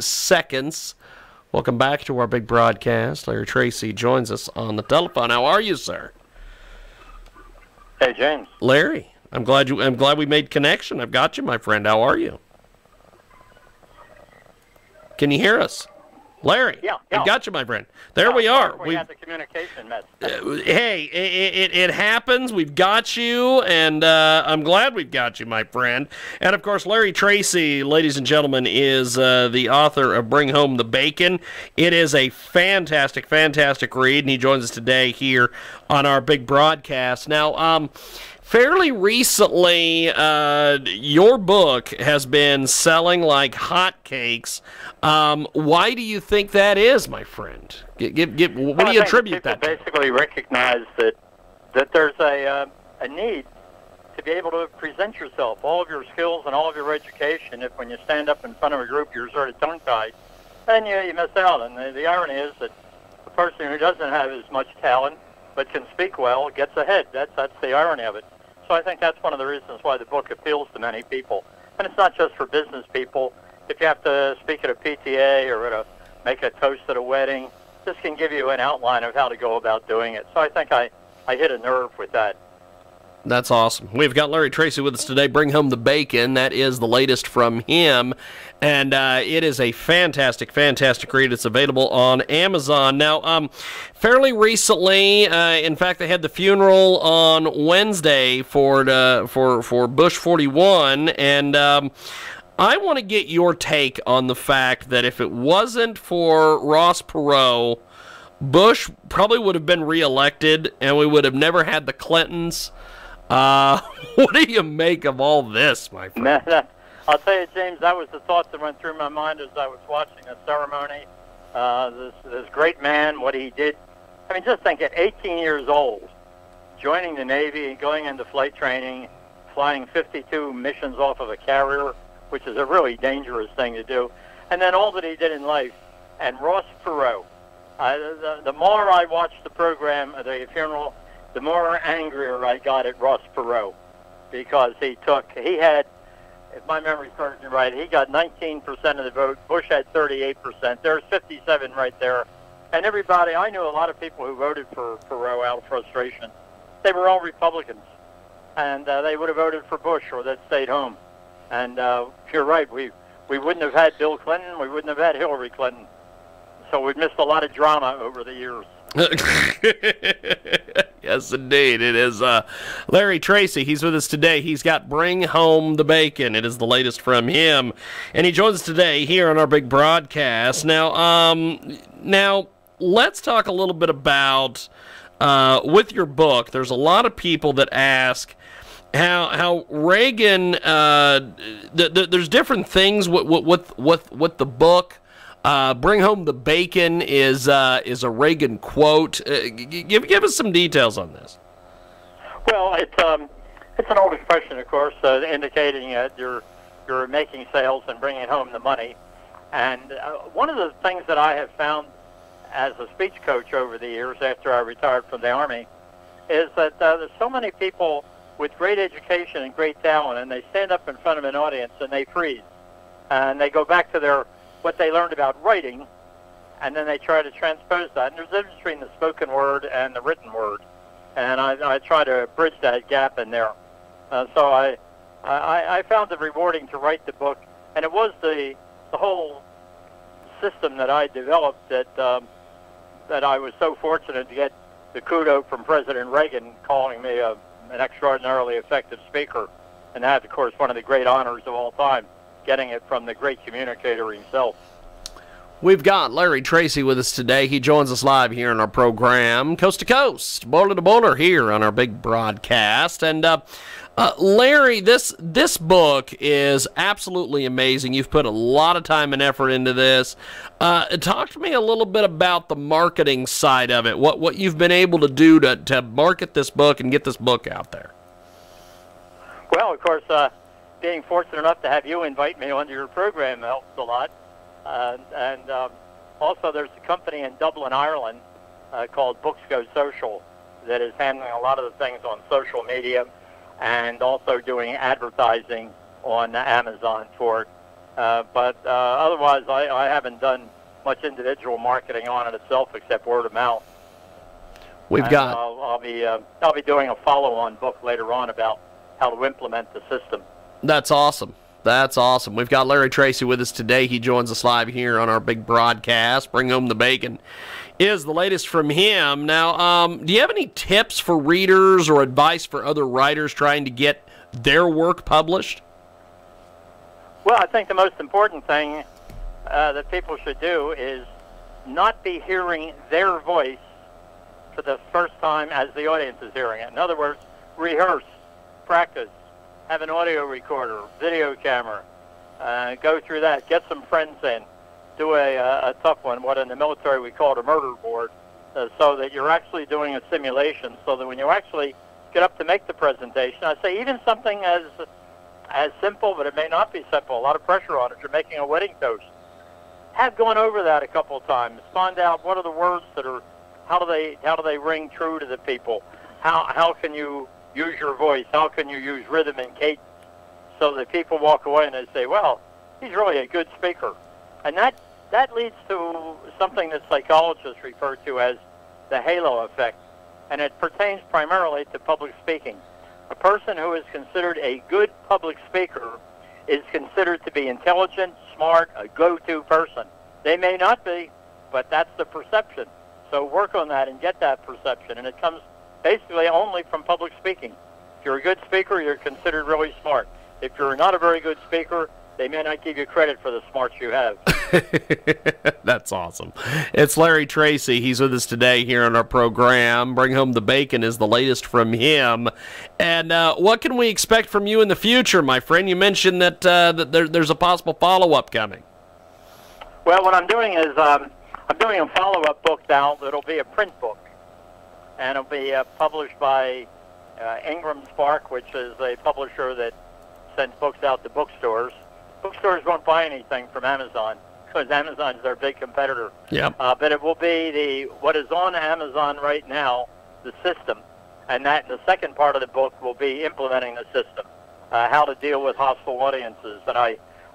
seconds. Welcome back to our big broadcast. Larry Tracy joins us on the telephone. How are you, sir? Hey, James. Larry, I'm glad we made connection. I've got you, my friend. How are you? Can you hear us? Larry, yeah. I've got you, my friend. There we are. We had the communication mess. Hey, it happens. We've got you, and I'm glad we've got you, my friend. And, of course, Larry Tracy, ladies and gentlemen, is the author of Bring Home the Bacon. It is a fantastic, fantastic read, and he joins us today here on our big broadcast. Now, fairly recently, your book has been selling like hotcakes. Why do you think that is, my friend? What do you attribute that to? Basically recognize that there's a need to be able to present yourself, all of your skills and all of your education. If when you stand up in front of a group you're sort of tongue-tied, then you miss out. And the irony is that the person who doesn't have as much talent but can speak well gets ahead. That's the irony of it. So I think that's one of the reasons why the book appeals to many people. And it's not just for business people. If you have to speak at a PTA or make a toast at a wedding, this can give you an outline of how to go about doing it. So I think I hit a nerve with that. That's awesome. We've got Larry Tracy with us today. Bring Home the Bacon. That is the latest from him. And it is a fantastic, fantastic read. It's available on Amazon. Now, fairly recently, in fact, they had the funeral on Wednesday for Bush 41. And I want to get your take on the fact that if it wasn't for Ross Perot, Bush probably would have been reelected, and we would have never had the Clintons. What do you make of all this, my friend? I'll tell you, James, that was the thought that went through my mind as I was watching the ceremony. This great man, what he did. I mean, just think, at 18 years old, joining the Navy and going into flight training, flying 52 missions off of a carrier, which is a really dangerous thing to do, and then all that he did in life. And Ross Perot, the more I watched the program, the funeral, the more angrier I got at Ross Perot, because he had, if my memory serves me right, he got 19% of the vote. Bush had 38%. There's 57 right there. And everybody, I knew a lot of people who voted for Perot out of frustration. They were all Republicans, and they would have voted for Bush or they'd stayed home. And you're right, we wouldn't have had Bill Clinton, we wouldn't have had Hillary Clinton. So we've missed a lot of drama over the years. Yes, indeed. It is Larry Tracy. He's with us today. He's got Bring Home the Bacon. It is the latest from him. And he joins us today here on our big broadcast. Now let's talk a little bit about, with your book, there's a lot of people that ask how Reagan, there's different things with the book. Bring Home the Bacon is a Reagan quote. Give us some details on this. Well, it's an old expression, of course, indicating you're making sales and bringing home the money. And one of the things that I have found as a speech coach over the years after I retired from the Army is that there's so many people with great education and great talent, and they stand up in front of an audience and they freeze. And they go back to what they learned about writing, and then they try to transpose that. And there's a difference between the spoken word and the written word. And I try to bridge that gap in there. So I found it rewarding to write the book, and it was the whole system that I developed that I was so fortunate to get the kudo from President Reagan calling me an extraordinarily effective speaker. And that's, of course, one of the great honors of all time, getting it from the great communicator himself. We've got Larry Tracy with us today. He joins us live here in our program, coast to coast, boulder to boulder, here on our big broadcast. And Larry, this book is absolutely amazing. You've put a lot of time and effort into this. Talk to me a little bit about the marketing side of it, what you've been able to do to market this book and get this book out there. Well, of course, being fortunate enough to have you invite me onto your program helps a lot. And also there's a company in Dublin, Ireland called Books Go Social that is handling a lot of the things on social media and also doing advertising on Amazon for it. But otherwise, I haven't done much individual marketing on it itself except word of mouth. I'll be doing a follow-on book later on about how to implement the system. That's awesome. That's awesome. We've got Larry Tracy with us today. He joins us live here on our big broadcast. Bring Home the Bacon is the latest from him. Now, do you have any tips for readers or advice for other writers trying to get their work published? Well, I think the most important thing that people should do is not be hearing their voice for the first time as the audience is hearing it. In other words, rehearse, practice, have an audio recorder, video camera, go through that, get some friends in, do a tough one, what in the military we call it a murder board, so that you're actually doing a simulation, so that when you actually get up to make the presentation, I say even something as simple, but it may not be simple, a lot of pressure on it, you're making a wedding toast. Have gone over that a couple of times, find out what are the words that are, how do they ring true to the people, how can you use your voice, how can you use rhythm and cadence, so that people walk away and they say, well, he's really a good speaker. And that leads to something that psychologists refer to as the halo effect, and it pertains primarily to public speaking. A person who is considered a good public speaker is considered to be intelligent, smart, a go-to person. They may not be, but that's the perception. So work on that and get that perception, and it comes basically only from public speaking. If you're a good speaker, you're considered really smart. If you're not a very good speaker, they may not give you credit for the smarts you have. That's awesome. It's Larry Tracy. He's with us today here on our program. Bring Home the Bacon is the latest from him. And what can we expect from you in the future, my friend? You mentioned that, there's a possible follow-up coming. Well, what I'm doing is I'm doing a follow-up book now that'll be a print book. And it'll be published by Ingram Spark, which is a publisher that sends books out to bookstores. Bookstores won't buy anything from Amazon because Amazon's their big competitor. Yep. But it will be what is on Amazon right now, the system, and the second part of the book will be implementing the system, how to deal with hostile audiences. And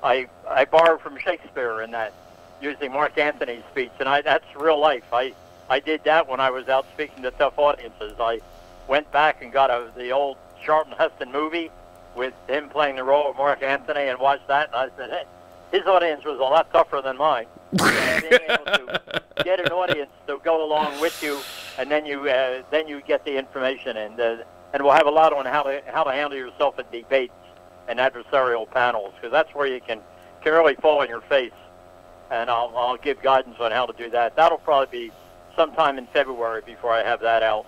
I borrowed from Shakespeare in that, using Mark Antony's speech, and that's real life. I did that when I was out speaking to tough audiences. I went back and got the old Charlton Heston movie with him playing the role of Mark Antony and watched that, and I said, hey, his audience was a lot tougher than mine. Being able to get an audience to go along with you, and then you get the information, and we'll have a lot on how to handle yourself in debates and adversarial panels, because that's where you can really fall on your face. And I'll give guidance on how to do that. That'll probably be sometime in February before I have that out.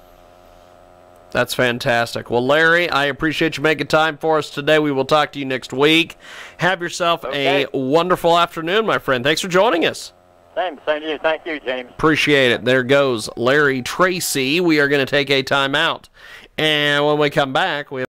That's fantastic. Well, Larry, I appreciate you making time for us today. We will talk to you next week. Have yourself a wonderful afternoon, my friend. Thanks for joining us. Same to you. Thank you, James. Appreciate it. There goes Larry Tracy. We are going to take a time out. And when we come back, we